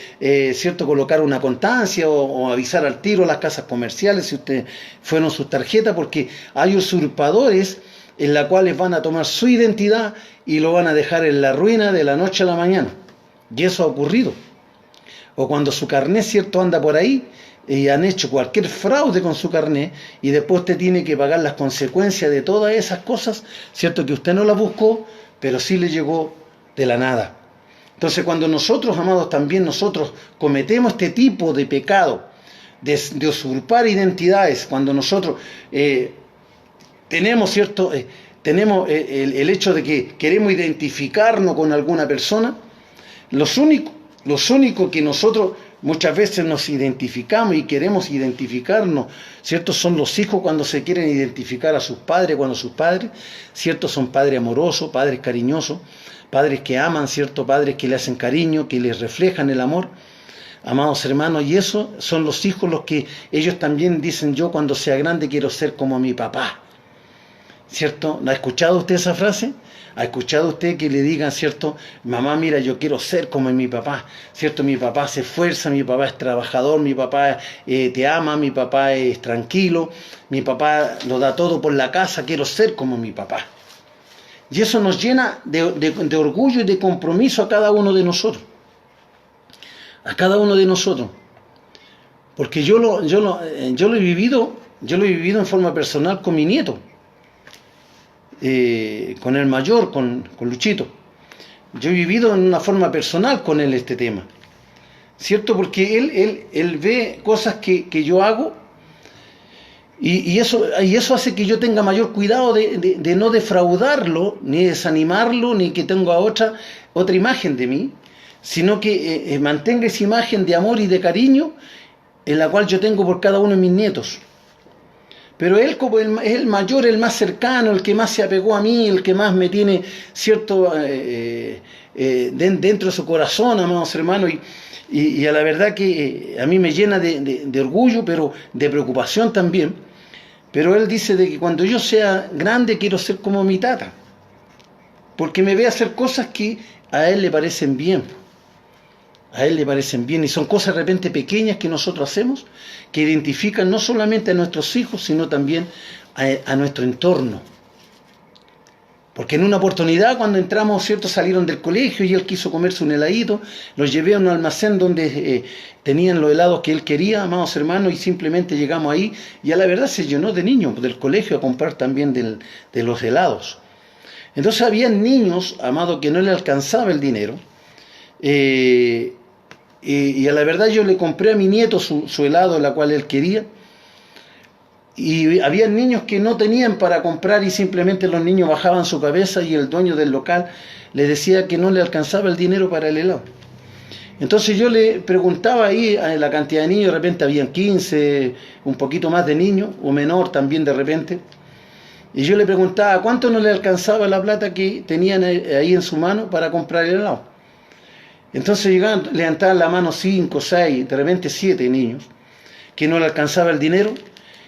¿cierto?, colocar una constancia o avisar al tiro a las casas comerciales si usted fueron sus tarjetas, porque hay usurpadores en la cuales van a tomar su identidad y lo van a dejar en la ruina de la noche a la mañana. Y eso ha ocurrido. O cuando su carnet, ¿cierto?, anda por ahí, y han hecho cualquier fraude con su carnet y después usted tiene que pagar las consecuencias de todas esas cosas, ¿cierto?, que usted no las buscó, pero sí le llegó de la nada. Entonces cuando nosotros, amados, también nosotros cometemos este tipo de pecado, de usurpar identidades, cuando nosotros tenemos, ¿cierto?, tenemos el hecho de que queremos identificarnos con alguna persona, los únicos que nosotros muchas veces nos identificamos y queremos identificarnos, ¿cierto?, son los hijos cuando se quieren identificar a sus padres, cuando sus padres, ¿cierto?, son padres amorosos, padres cariñosos, padres que aman, ¿cierto?, padres que le hacen cariño, que les reflejan el amor. Amados hermanos, y eso son los hijos los que ellos también dicen: yo cuando sea grande quiero ser como mi papá. ¿Cierto? ¿Ha escuchado usted esa frase? ¿Ha escuchado usted que le digan, ¿cierto?, mamá, mira, yo quiero ser como mi papá, ¿cierto? Mi papá se esfuerza, mi papá es trabajador, mi papá te ama, mi papá es tranquilo, mi papá lo da todo por la casa, quiero ser como mi papá. Y eso nos llena de orgullo y de compromiso a cada uno de nosotros. A cada uno de nosotros. Porque yo lo he vivido en forma personal con mi nieto. Con el mayor, con Luchito. Yo he vivido en una forma personal con él este tema, ¿cierto? Porque él ve cosas que yo hago y eso hace que yo tenga mayor cuidado de no defraudarlo, ni desanimarlo, ni que tenga otra imagen de mí, sino que mantenga esa imagen de amor y de cariño en la cual yo tengo por cada uno de mis nietos. Pero él, como es el mayor, el más cercano, el que más se apegó a mí, el que más me tiene, ¿cierto?, dentro de su corazón, amados hermanos, y a la verdad que a mí me llena de orgullo, pero de preocupación también. Pero él dice de que cuando yo sea grande quiero ser como mi tata, porque me ve hacer cosas que a él le parecen bien. A él le parecen bien, y son cosas de repente pequeñas que nosotros hacemos, que identifican no solamente a nuestros hijos, sino también a nuestro entorno. Porque en una oportunidad, cuando entramos, ¿cierto?, salieron del colegio y él quiso comerse un heladito, los llevé a un almacén donde tenían los helados que él quería, amados hermanos, y simplemente llegamos ahí, y a la verdad se llenó de niños del colegio a comprar también de los helados. Entonces había niños, amados, que no le alcanzaba el dinero, y a la verdad yo le compré a mi nieto su helado, la cual él quería, y había niños que no tenían para comprar y simplemente los niños bajaban su cabeza y el dueño del local le decía que no le alcanzaba el dinero para el helado. Entonces yo le preguntaba ahí a la cantidad de niños, de repente habían 15, un poquito más de niños, o menor también de repente, y yo le preguntaba cuánto no le alcanzaba la plata que tenían ahí en su mano para comprar el helado. Entonces llegaban, levantaban la mano 5, 6, de repente 7 niños, que no le alcanzaba el dinero.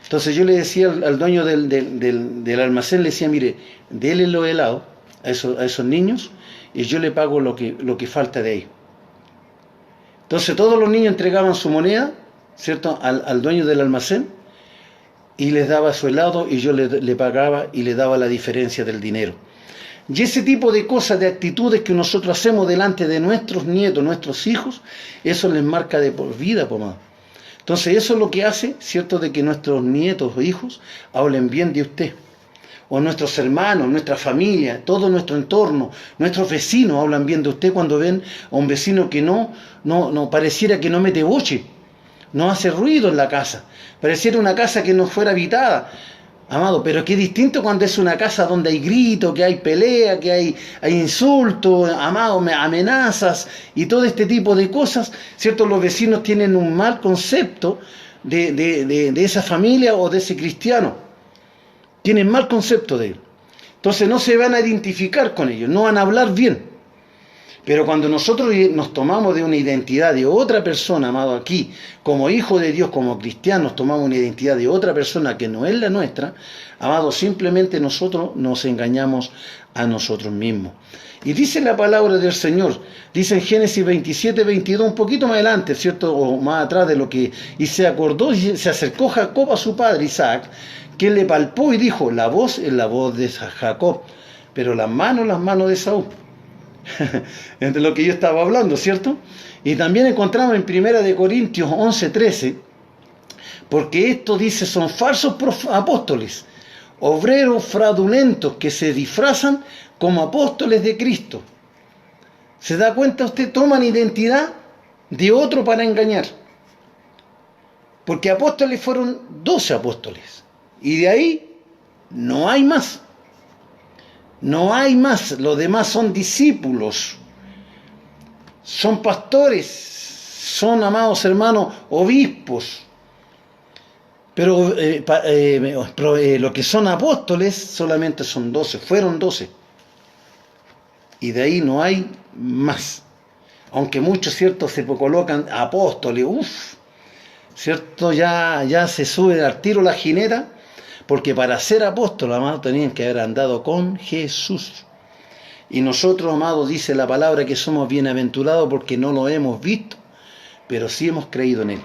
Entonces yo le decía al dueño del almacén, le decía, mire, déle los helados a esos niños y yo le pago lo que falta de ellos. Entonces todos los niños entregaban su moneda, ¿cierto?, al dueño del almacén, y les daba su helado y yo le pagaba y le daba la diferencia del dinero. Y ese tipo de cosas, de actitudes que nosotros hacemos delante de nuestros nietos, nuestros hijos, eso les marca de por vida, pomado. Entonces eso es lo que hace, ¿cierto?, de que nuestros nietos o hijos hablen bien de usted. O nuestros hermanos, nuestra familia, todo nuestro entorno, nuestros vecinos hablan bien de usted cuando ven a un vecino que no pareciera que no mete boche, no hace ruido en la casa, pareciera una casa que no fuera habitada. Amado, pero qué distinto cuando es una casa donde hay gritos, que hay pelea, que hay insultos, amado, amenazas y todo este tipo de cosas, ¿cierto? Los vecinos tienen un mal concepto de esa familia o de ese cristiano. Tienen mal concepto de él. Entonces no se van a identificar con ellos, no van a hablar bien. Pero cuando nosotros nos tomamos de una identidad de otra persona, amado, aquí, como hijo de Dios, como cristianos, tomamos una identidad de otra persona que no es la nuestra, amado, simplemente nosotros nos engañamos a nosotros mismos. Y dice la palabra del Señor, dice en Génesis 27, 22, un poquito más adelante, ¿cierto?, o más atrás de lo que, y se acordó y se acercó Jacob a su padre Isaac, que le palpó y dijo, la voz es la voz de Jacob, pero las manos de Saúl. Entre lo que yo estaba hablando, ¿cierto? Y también encontramos en 1 Corintios 11, 13, porque esto dice, son falsos apóstoles, obreros fraudulentos que se disfrazan como apóstoles de Cristo. ¿Se da cuenta usted? Toman identidad de otro para engañar. Porque apóstoles fueron 12 apóstoles. Y de ahí no hay más. No hay más. Los demás son discípulos. Son pastores. Son, amados hermanos, obispos. Pero lo que son apóstoles solamente son 12. Fueron 12. Y de ahí no hay más. Aunque muchos, ¿cierto?, se colocan apóstoles. ¿Cierto? Ya se sube al tiro la jineta. Porque para ser apóstoles, amados, tenían que haber andado con Jesús. Y nosotros, amados, dice la palabra que somos bienaventurados porque no lo hemos visto, pero sí hemos creído en Él.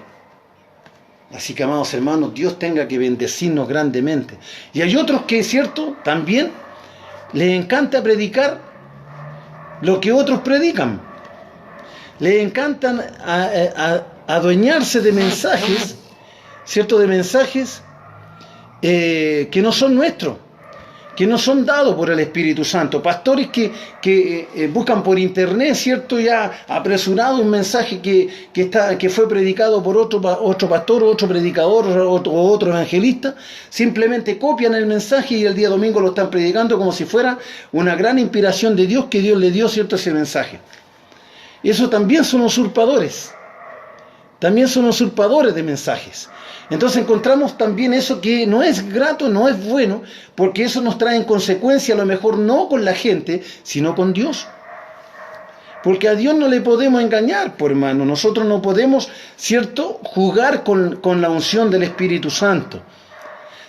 Así que, amados hermanos, Dios tenga que bendecirnos grandemente. Y hay otros que, ¿cierto?, también les encanta predicar lo que otros predican. Les encantan adueñarse de mensajes, ¿cierto?, de mensajes que no son nuestros, que no son dados por el Espíritu Santo. Pastores que buscan por internet, ¿cierto?, ya apresurado un mensaje que fue predicado por otro pastor, otro predicador o otro evangelista, simplemente copian el mensaje y el día domingo lo están predicando como si fuera una gran inspiración de Dios que Dios le dio, ¿cierto?, ese mensaje. Eso también son usurpadores. También son usurpadores de mensajes. Entonces encontramos también eso que no es grato, no es bueno, porque eso nos trae en consecuencia a lo mejor no con la gente, sino con Dios. Porque a Dios no le podemos engañar, por hermano. Nosotros no podemos, ¿cierto?, jugar con la unción del Espíritu Santo.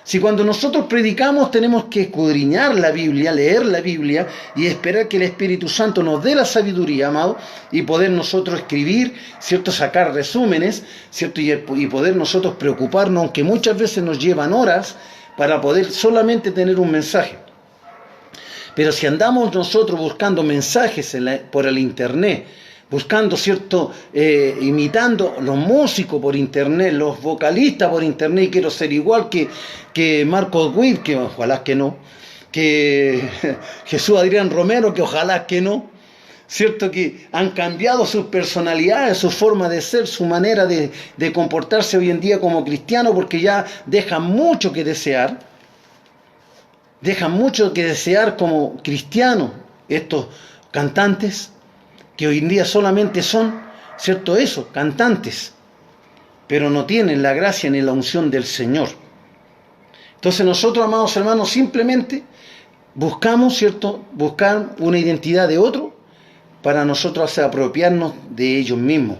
Si cuando nosotros predicamos tenemos que escudriñar la Biblia, leer la Biblia y esperar que el Espíritu Santo nos dé la sabiduría, amado, y poder nosotros escribir, ¿cierto?, sacar resúmenes, ¿cierto?, y poder nosotros preocuparnos, aunque muchas veces nos llevan horas para poder solamente tener un mensaje. Pero si andamos nosotros buscando mensajes por el internet, buscando, ¿cierto?, imitando los músicos por internet, los vocalistas por internet, y quiero ser igual que Marcos Witt, que ojalá que no, que Jesús Adrián Romero, que ojalá que no, ¿cierto?, que han cambiado sus personalidades, su forma de ser, su manera de comportarse hoy en día como cristianos, porque ya dejan mucho que desear como cristianos estos cantantes, que hoy en día solamente son, ¿cierto? Eso, cantantes, pero no tienen la gracia ni la unción del Señor. Entonces nosotros, amados hermanos, simplemente buscamos, ¿cierto?, buscar una identidad de otro para nosotros apropiarnos de ellos mismos.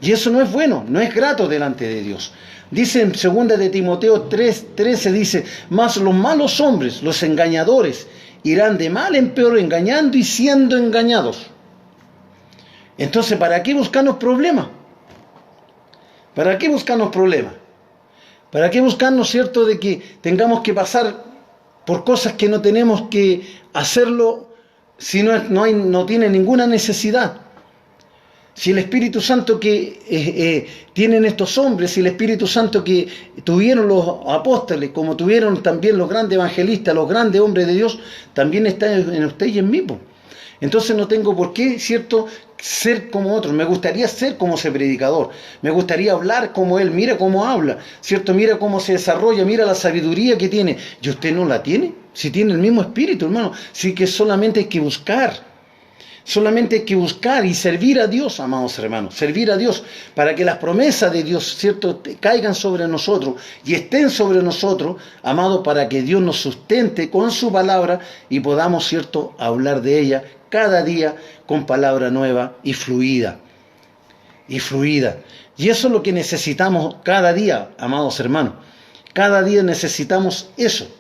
Y eso no es bueno, no es grato delante de Dios. Dice en 2 de Timoteo 3:13, dice, mas los malos hombres, los engañadores, irán de mal en peor engañando y siendo engañados. Entonces, ¿para qué buscarnos problemas? ¿Para qué buscarnos problemas? ¿Para qué buscarnos, cierto, de que tengamos que pasar por cosas que no tenemos que hacerlo si no tiene ninguna necesidad? Si el Espíritu Santo que tienen estos hombres, si el Espíritu Santo que tuvieron los apóstoles, como tuvieron también los grandes evangelistas, los grandes hombres de Dios, también está en usted y en mí. Entonces no tengo por qué, ¿cierto?, ser como otros. Me gustaría ser como ese predicador. Me gustaría hablar como él. Mira cómo habla, ¿cierto? Mira cómo se desarrolla, mira la sabiduría que tiene. ¿Y usted no la tiene? Si tiene el mismo espíritu, hermano. Sí que solamente hay que buscar. Solamente hay que buscar y servir a Dios, amados hermanos, servir a Dios para que las promesas de Dios, ¿cierto?, caigan sobre nosotros y estén sobre nosotros, amados, para que Dios nos sustente con su palabra y podamos, ¿cierto?, hablar de ella cada día con palabra nueva y fluida. Y fluida. Y eso es lo que necesitamos cada día, amados hermanos. Cada día necesitamos eso,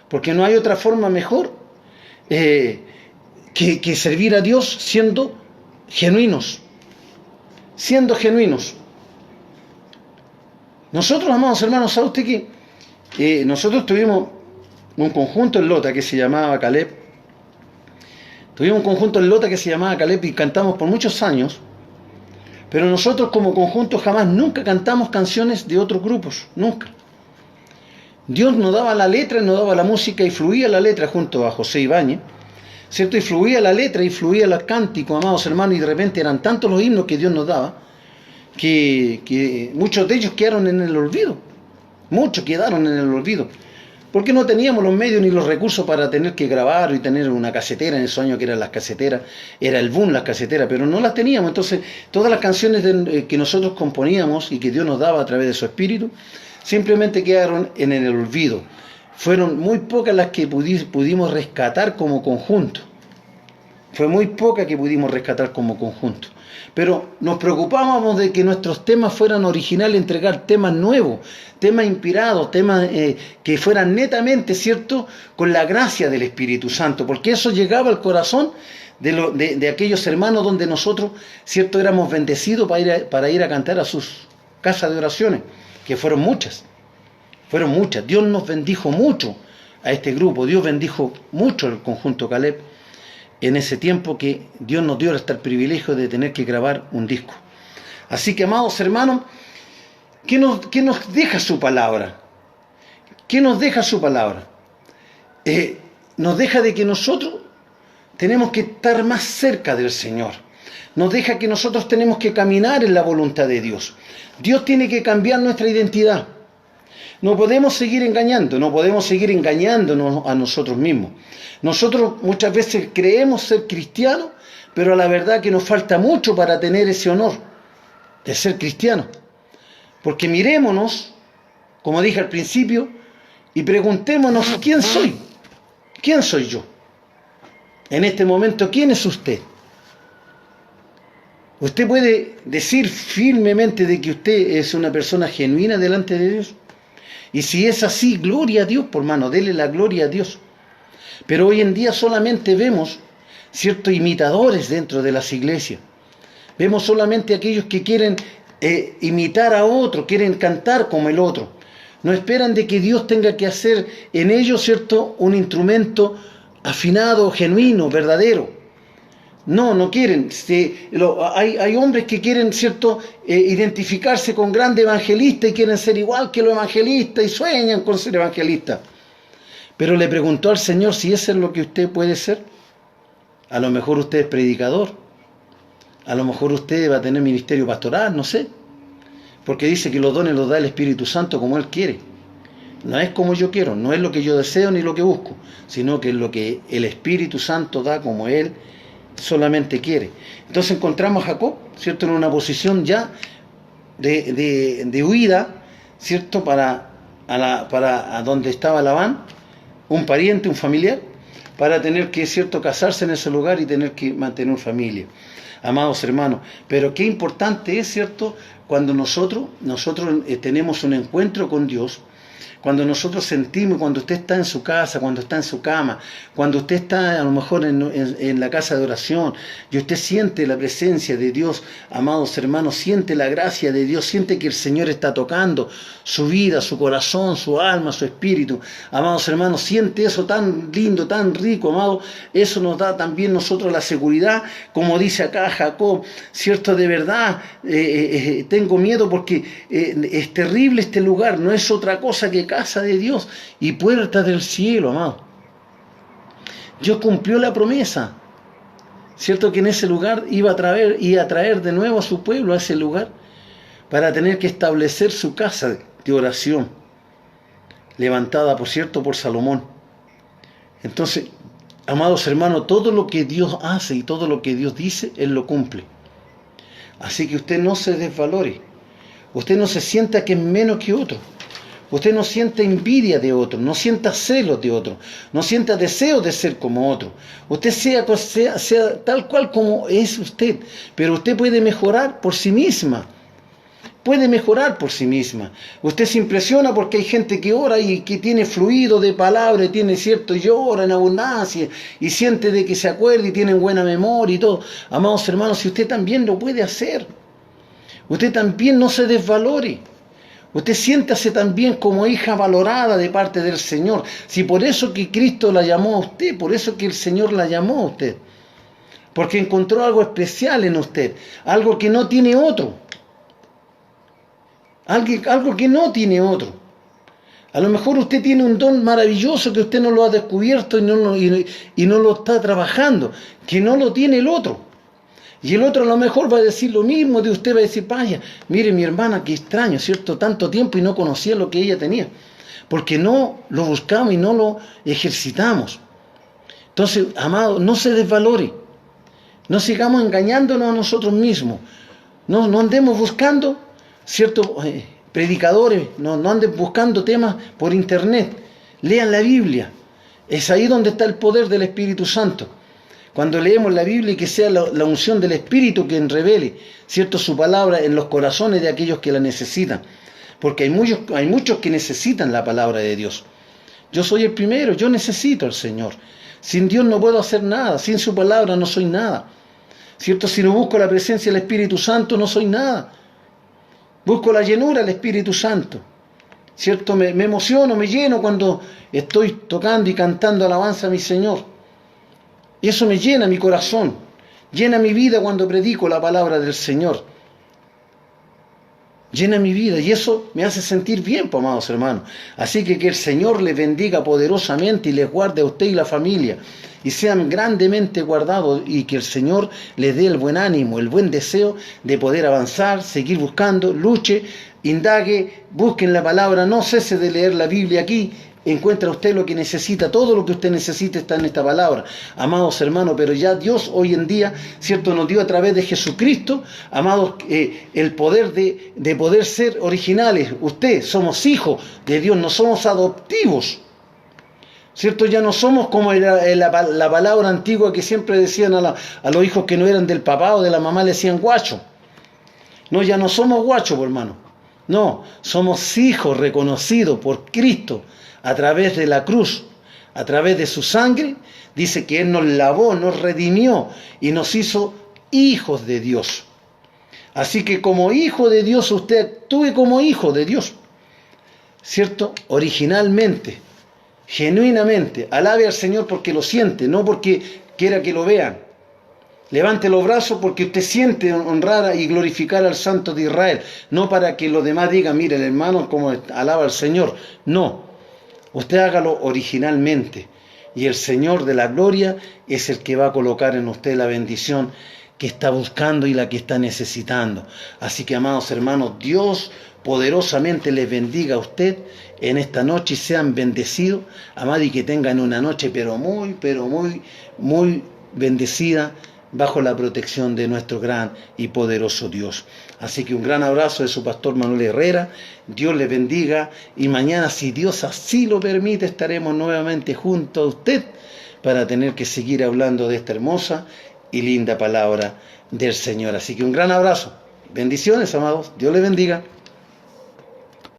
porque no hay otra forma mejor que servir a Dios siendo genuinos. Siendo genuinos. Nosotros, amados hermanos, ¿sabe usted que nosotros tuvimos un conjunto en Lota que se llamaba Caleb? Tuvimos un conjunto en Lota que se llamaba Caleb y cantamos por muchos años, pero nosotros como conjunto jamás, nunca cantamos canciones de otros grupos, nunca. Dios nos daba la letra, nos daba la música y fluía la letra junto a José Ibáñez, ¿cierto? Y fluía la letra y fluía los cánticos, amados hermanos, y de repente eran tantos los himnos que Dios nos daba, que muchos de ellos quedaron en el olvido. Muchos quedaron en el olvido. Porque no teníamos los medios ni los recursos para tener que grabar y tener una casetera. En esos años que eran las caseteras, era el boom las caseteras, pero no las teníamos. Entonces, todas las canciones que nosotros componíamos y que Dios nos daba a través de su Espíritu, simplemente quedaron en el olvido. Fueron muy pocas las que pudimos rescatar como conjunto. Fue muy poca que pudimos rescatar como conjunto. Pero nos preocupábamos de que nuestros temas fueran originales, entregar temas nuevos, temas inspirados, temas que fueran netamente, ¿cierto?, con la gracia del Espíritu Santo, porque eso llegaba al corazón de aquellos hermanos donde nosotros, ¿cierto?, éramos bendecidos para ir a cantar a sus casas de oraciones, que fueron muchas. Fueron muchas. Dios nos bendijo mucho a este grupo. Dios bendijo mucho al conjunto Caleb en ese tiempo que Dios nos dio hasta el privilegio de tener que grabar un disco. Así que, amados hermanos, ¿qué nos deja su palabra? ¿Qué nos deja su palabra? Nos deja de que nosotros tenemos que estar más cerca del Señor. Nos deja que nosotros tenemos que caminar en la voluntad de Dios. Dios tiene que cambiar nuestra identidad. No podemos seguir engañando, no podemos seguir engañándonos a nosotros mismos. Nosotros muchas veces creemos ser cristianos, pero la verdad que nos falta mucho para tener ese honor de ser cristianos. Porque mirémonos, como dije al principio, y preguntémonos, ¿quién soy? ¿Quién soy yo? En este momento, ¿quién es usted? ¿Usted puede decir firmemente de que usted es una persona genuina delante de Dios? Y si es así, gloria a Dios, por hermano, dele la gloria a Dios. Pero hoy en día solamente vemos ciertos imitadores dentro de las iglesias. Vemos solamente aquellos que quieren imitar a otro, quieren cantar como el otro. No esperan de que Dios tenga que hacer en ellos, ¿cierto?, un instrumento afinado, genuino, verdadero. No quieren. Hay hombres que quieren, ¿cierto?, identificarse con grandes evangelistas y quieren ser igual que los evangelistas y sueñan con ser evangelistas. Pero le preguntó al Señor si eso es lo que usted puede ser. A lo mejor usted es predicador. A lo mejor usted va a tener ministerio pastoral, no sé. Porque dice que los dones los da el Espíritu Santo como Él quiere. No es como yo quiero, no es lo que yo deseo ni lo que busco, sino que es lo que el Espíritu Santo da como Él solamente quiere. Entonces encontramos a Jacob, ¿cierto?, en una posición ya de huida, ¿cierto?, para a donde estaba Labán, un pariente, un familiar, para tener que, ¿cierto?, casarse en ese lugar y tener que mantener familia. Amados hermanos, pero qué importante es, ¿cierto?, cuando nosotros tenemos un encuentro con Dios, cuando nosotros sentimos, cuando usted está en su casa, cuando está en su cama, cuando usted está a lo mejor en la casa de oración, y usted siente la presencia de Dios, amados hermanos, siente la gracia de Dios, siente que el Señor está tocando su vida, su corazón, su alma, su espíritu. Amados hermanos, siente eso tan lindo, tan rico, amado. Eso nos da también nosotros la seguridad, como dice acá Jacob, cierto, de verdad, tengo miedo porque es terrible este lugar, no es otra cosa que casa de Dios y puertas del cielo, amado. Dios cumplió la promesa, cierto, que en ese lugar iba a traer de nuevo a su pueblo a ese lugar para tener que establecer su casa de oración, levantada, por cierto, por Salomón. Entonces, amados hermanos, todo lo que Dios hace y todo lo que Dios dice, Él lo cumple. Así que usted no se desvalore, usted no se sienta que es menos que otro. Usted no sienta envidia de otro, no sienta celos de otro, no sienta deseo de ser como otro. Usted sea tal cual como es usted, pero usted puede mejorar por sí misma. Puede mejorar por sí misma. Usted se impresiona porque hay gente que ora y que tiene fluido de palabra, tiene cierto, y ora en abundancia, y siente de que se acuerda y tiene buena memoria y todo. Amados hermanos, si usted también lo puede hacer, usted también no se desvalore. Usted siéntase también como hija valorada de parte del Señor. Si por eso que Cristo la llamó a usted, por eso que el Señor la llamó a usted. Porque encontró algo especial en usted, algo que no tiene otro. Algo que no tiene otro. A lo mejor usted tiene un don maravilloso que usted no lo ha descubierto y no lo está trabajando, que no lo tiene el otro. Y el otro a lo mejor va a decir lo mismo de usted, va a decir, vaya, mire mi hermana, qué extraño, ¿cierto? Tanto tiempo y no conocía lo que ella tenía. Porque no lo buscamos y no lo ejercitamos. Entonces, amado, no se desvalore. No sigamos engañándonos a nosotros mismos. No andemos buscando, ¿cierto? Predicadores, no anden buscando temas por internet. Lean la Biblia. Es ahí donde está el poder del Espíritu Santo. Cuando leemos la Biblia y que sea la unción del Espíritu quien revele, ¿cierto?, su palabra en los corazones de aquellos que la necesitan. Porque hay muchos que necesitan la palabra de Dios. Yo soy el primero, yo necesito al Señor. Sin Dios no puedo hacer nada, sin su palabra no soy nada. ¿Cierto? Si no busco la presencia del Espíritu Santo no soy nada. Busco la llenura del Espíritu Santo. ¿Cierto? Me emociono, me lleno cuando estoy tocando y cantando alabanza a mi Señor. Y eso me llena mi corazón, llena mi vida cuando predico la palabra del Señor. Llena mi vida y eso me hace sentir bien, amados hermanos. Así que el Señor les bendiga poderosamente y les guarde a usted y la familia. Y sean grandemente guardados y que el Señor les dé el buen ánimo, el buen deseo de poder avanzar, seguir buscando, luche, indague, busquen la palabra, no cese de leer la Biblia aquí. Encuentra usted lo que necesita, todo lo que usted necesita está en esta palabra, amados hermanos, pero ya Dios hoy en día, ¿cierto?, nos dio a través de Jesucristo, amados, el poder de poder ser originales. Usted, somos hijos de Dios, no somos adoptivos, ¿cierto? Ya no somos como la palabra antigua que siempre decían a los hijos que no eran del papá o de la mamá, le decían guacho. No, ya no somos guachos, hermano. No, somos hijos reconocidos por Cristo, a través de la cruz, a través de su sangre. Dice que Él nos lavó, nos redimió y nos hizo hijos de Dios. Así que como hijo de Dios, usted actúe como hijo de Dios, ¿cierto? Originalmente, genuinamente, alabe al Señor porque lo siente, no porque quiera que lo vean. Levante los brazos porque usted siente honrar y glorificar al Santo de Israel, no para que los demás digan, mire el hermano como alaba al Señor. No. Usted hágalo originalmente y el Señor de la gloria es el que va a colocar en usted la bendición que está buscando y la que está necesitando. Así que, amados hermanos, Dios poderosamente les bendiga a usted en esta noche y sean bendecidos, amados, y que tengan una noche muy bendecida bajo la protección de nuestro gran y poderoso Dios. Así que un gran abrazo de su pastor Manuel Herrera, Dios les bendiga, y mañana, si Dios así lo permite, estaremos nuevamente junto a usted para tener que seguir hablando de esta hermosa y linda palabra del Señor. Así que un gran abrazo, bendiciones, amados, Dios les bendiga.